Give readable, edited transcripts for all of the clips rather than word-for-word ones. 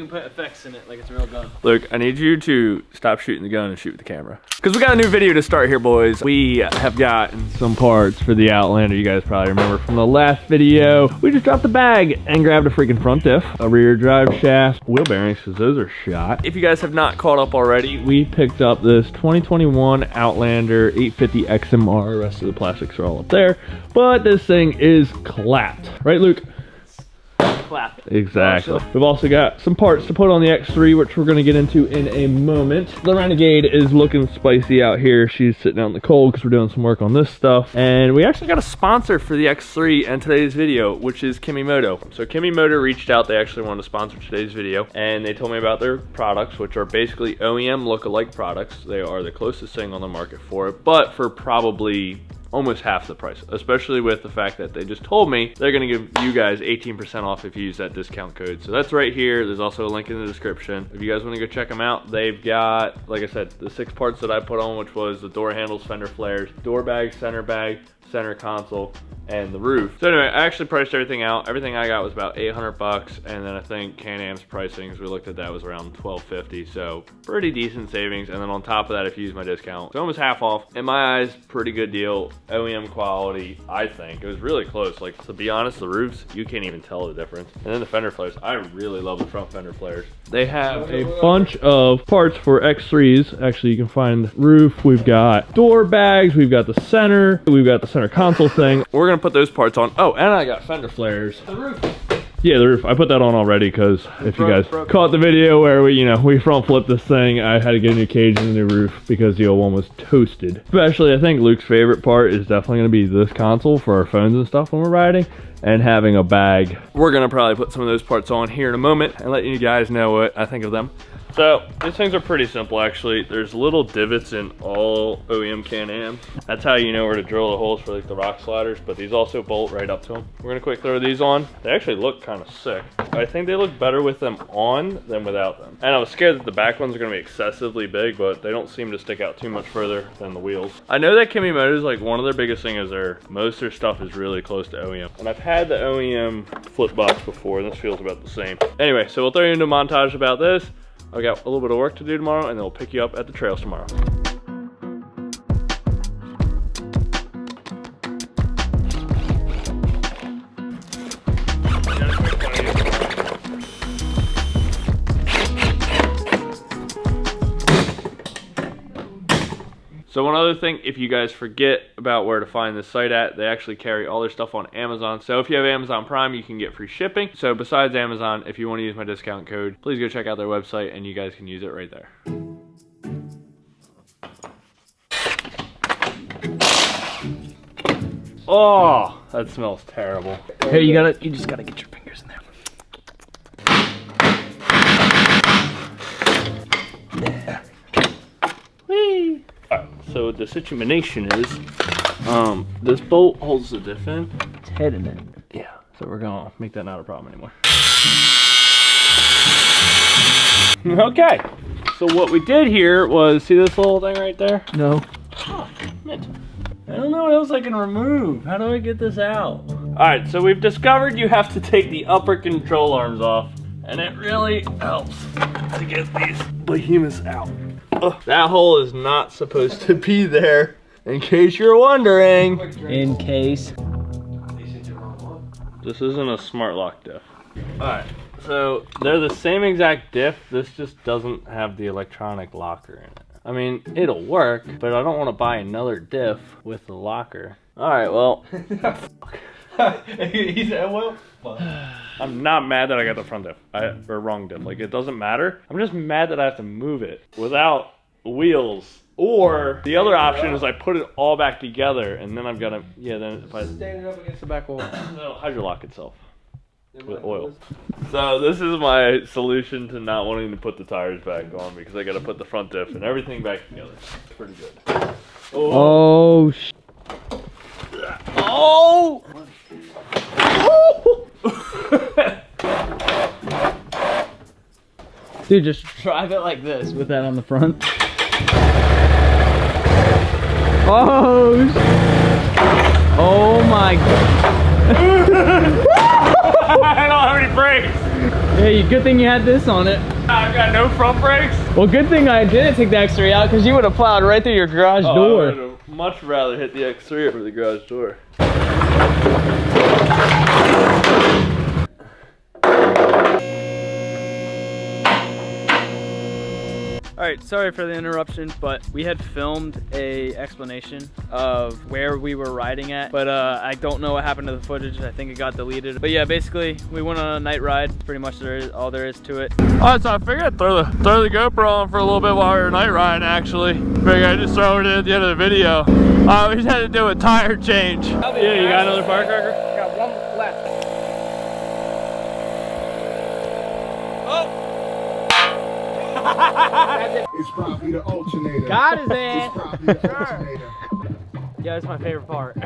You can put effects in it like it's a real gun. Luke, I need you to stop shooting the gun and shoot with the camera. Because we got a new video to start here, boys. We have gotten some parts for the Outlander. You guys probably remember from the last video. We just dropped the bag and grabbed a freaking front diff, a rear drive shaft, wheel bearings, because those are shot. If you guys have not caught up already, we picked up this 2021 Outlander 850 XMR. The rest of the plastics are all up there. But this thing is clapped. Right, Luke? Clap. Exactly. We've also got some parts to put on the X3, which we're going to get into in a moment. The Renegade is looking spicy out here. She's sitting out in the cold because we're doing some work on this stuff. And we actually got a sponsor for the X3 and today's video, which is KemiMoto. So KemiMoto reached out. They actually wanted to sponsor today's video. And they told me about their products, which are basically OEM look-alike products. They are the closest thing on the market for it, but for probably almost half the price, especially with the fact that they just told me they're gonna give you guys 18% off if you use that discount code. So that's right here. There's also a link in the description. If you guys wanna go check them out, they've got, like I said, the 6 parts that I put on, which was the door handles, fender flares, door bag, center console, and the roof. So anyway, I actually priced everything out. Everything I got was about 800 bucks, and then I think Can-Am's pricing, as we looked at that, was around 1250, so pretty decent savings. And then on top of that, if you use my discount, it's almost half off. In my eyes, pretty good deal. OEM quality, I think. It was really close. Like, to be honest, the roofs, you can't even tell the difference. And then the fender flares, I really love the front fender flares. They have a bunch of parts for X3s. Actually, you can find roof, we've got door bags, we've got the center, we've got the center console thing. We're gonna put those parts on. Oh, and I got fender flares. The roof. Yeah, the roof. I put that on already because if you guys caught the video where we front flipped this thing, I had to get a new cage and a new roof because the old one was toasted. Especially, I think Luke's favorite part is definitely gonna be this console for our phones and stuff when we're riding, and having a bag. We're gonna probably put some of those parts on here in a moment and let you guys know what I think of them. So these things are pretty simple, actually. There's little divots in all OEM Can-Am. That's how you know where to drill the holes for like the rock sliders, but these also bolt right up to them. We're gonna quick throw these on. They actually look kind of sick. I think they look better with them on than without them. And I was scared that the back ones are gonna be excessively big, but they don't seem to stick out too much further than the wheels. I know that KemiMoto is like one of their biggest things is most of their stuff is really close to OEM. And I've had the OEM flip box before, and this feels about the same. Anyway, so we'll throw you into a montage about this. I've got a little bit of work to do tomorrow, and then we'll pick you up at the trails tomorrow. So one other thing, if you guys forget about where to find this site at, they actually carry all their stuff on Amazon. So if you have Amazon Prime, you can get free shipping. So besides Amazon, if you want to use my discount code, please go check out their website and you guys can use it right there. Oh, that smells terrible. Here, you just gotta get your fingers in there. Whee! Alright, so the situation is, this bolt holds the diff in. It's head in it. Yeah, so we're gonna make that not a problem anymore. Okay, so what we did here was, see this little thing right there? No. Oh, I don't know what else I can remove. How do I get this out? Alright, so we've discovered you have to take the upper control arms off, and it really helps to get these behemoths out. That hole is not supposed to be there, in case you're wondering. In case. This isn't a smart lock diff. Alright, so they're the same exact diff, this just doesn't have the electronic locker in it. I mean, it'll work, but I don't want to buy another diff with the locker. Alright, well. He said, well. I'm not mad that I got the front diff, or wrong diff. Like, it doesn't matter. I'm just mad that I have to move it without wheels. Or the other option is I put it all back together, and then I've got to, yeah, then if I stand it up against the back wall, it'll hydrolock itself with oil. So this is my solution to not wanting to put the tires back on, because I got to put the front diff and everything back together. It's pretty good. Oh, Oh! Dude, just drive it like this with that on the front. Oh, oh my God. I don't have any brakes. Hey, good thing you had this on it. I've got no front brakes. Well, good thing I didn't take the X3 out because you would have plowed right through your garage door. I would have much rather hit the X3 over the garage door. Alright, sorry for the interruption, but we had filmed a explanation of where we were riding at, but I don't know what happened to the footage. I think it got deleted. But yeah, basically, we went on a night ride. Pretty much all there is to it. Alright, so I figured I'd throw the GoPro on for a little bit while we were night riding, actually. Figured I'd just throw it in at the end of the video. We just had to do a tire change. Yeah, you got another firecracker? Got one left. It's probably the alternator. Got his ass. It's probably the alternator. Yeah, that's my favorite part.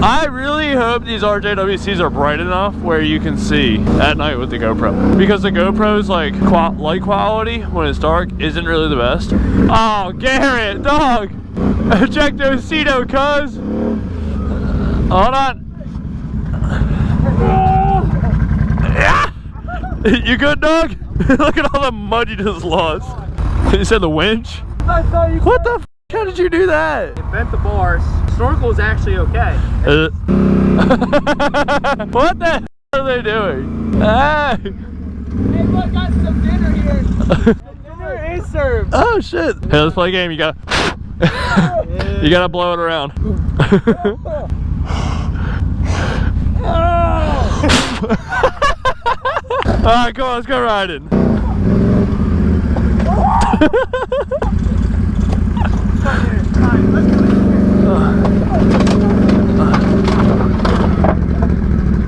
I really hope these RJWCs are bright enough where you can see at night with the GoPro. Because the GoPro's like light quality when it's dark isn't really the best. Oh, Garrett, dog! Ejectocito, cuz! Hold on. You good, dog? Look at all the mud you just lost. You said the winch? I thought you What the f? How did you do that? It bent the bars. Snorkel is actually okay. What the f are they doing? Hey! Hey, look, got some dinner here. Dinner is served. Oh shit! Hey, let's play a game. You gotta, you gotta blow it around. All right, come on, let's go riding.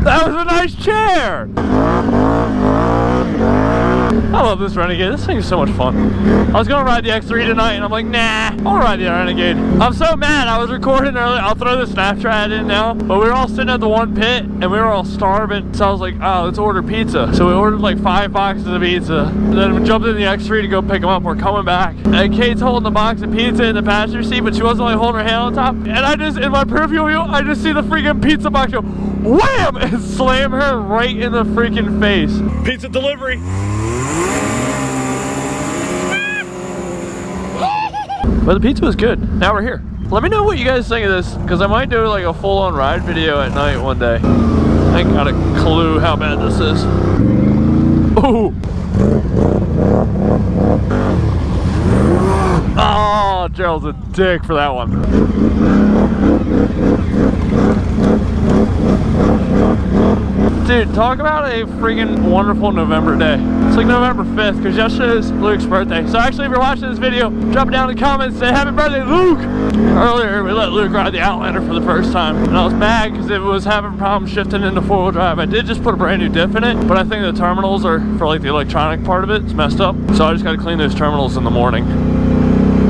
That was a nice chair. I love this Renegade. This thing is so much fun. I was gonna ride the X3 tonight and I'm like, nah, I wanna ride the Renegade. I'm so mad. I was recording earlier. I'll throw the Snapchat in now. But we were all sitting at the one pit and we were all starving. So I was like, oh, let's order pizza. So we ordered like 5 boxes of pizza. And then we jumped in the X3 to go pick them up. We're coming back. And Kate's holding the box of pizza in the passenger seat, but she wasn't like holding her hand on top. And I just, in my peripheral view, I just see the freaking pizza box go wham! And slam her right in the freaking face. Pizza delivery. But the pizza was good. Now we're here. Let me know what you guys think of this, because I might do like a full-on ride video at night one day. I ain't got a clue how bad this is. Ooh. Oh, Gerald's a dick for that one. Dude, talk about a freaking wonderful November day. It's like November 5th, because yesterday is Luke's birthday. So actually, if you're watching this video, drop it down in the comments, say happy birthday, Luke! Earlier, we let Luke ride the Outlander for the first time, and I was mad because it was having problems shifting into four-wheel drive. I did just put a brand new diff in it, but I think the terminals are, for like the electronic part of it, it's messed up. So I just got to clean those terminals in the morning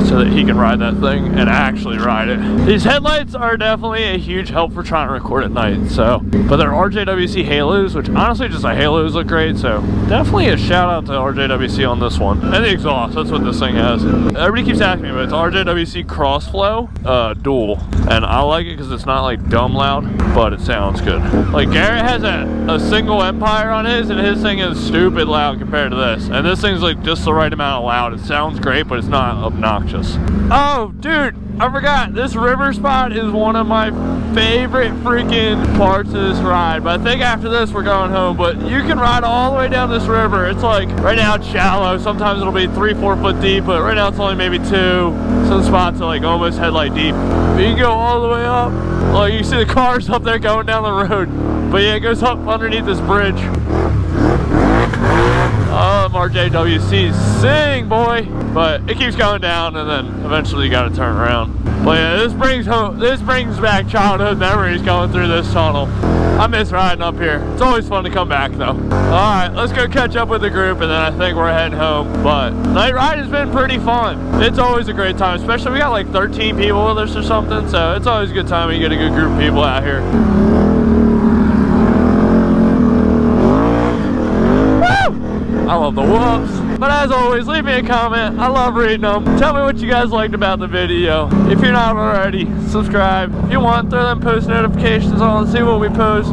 so that he can ride that thing and actually ride it. These headlights are definitely a huge help for trying to record at night, so. But they're RJWC Halos, which honestly just the Halos look great, so definitely a shout out to RJWC on this one. And the exhaust, that's what this thing has. Everybody keeps asking me, but it's RJWC Crossflow dual. And I like it because it's not like dumb loud, but it sounds good. Like Garrett has a single Empire on his, and his thing is stupid loud compared to this. And this thing's like just the right amount of loud. It sounds great, but it's not obnoxious. Oh, dude, I forgot. This river spot is one of my favorite freaking parts of this ride. But I think after this, we're going home. But you can ride all the way down this river. It's like, right now it's shallow. Sometimes it'll be 3-4 foot deep, but right now it's only maybe 2. Some spots are like almost headlight deep. But you can go all the way up. Like, you see the cars up there going down the road. But yeah, it goes up underneath this bridge. RJWC sing, boy, but it keeps going down and then eventually you got to turn around. But yeah, this brings back childhood memories going through this tunnel. I miss riding up here. It's always fun to come back though. All right, let's go catch up with the group and then I think we're heading home. But night ride has been pretty fun. It's always a great time, especially we got like 13 people with us or something, so it's always a good time when you get a good group of people out here. I love the whoops. But as always, leave me a comment. I love reading them. Tell me what you guys liked about the video. If you're not already, subscribe. If you want, throw them post notifications on and see what we post.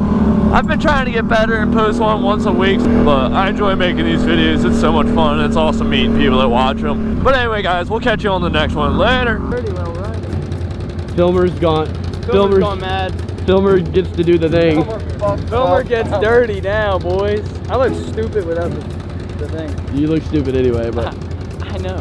I've been trying to get better and post one once a week, but I enjoy making these videos. It's so much fun. It's awesome meeting people that watch them. But anyway, guys, we'll catch you on the next one. Later. Pretty well riding. Filmer's gone. Filmer's gone mad. Filmer gets to do the thing. Filmer gets dirty now, boys. I look stupid without the thing. You look stupid anyway, but I know.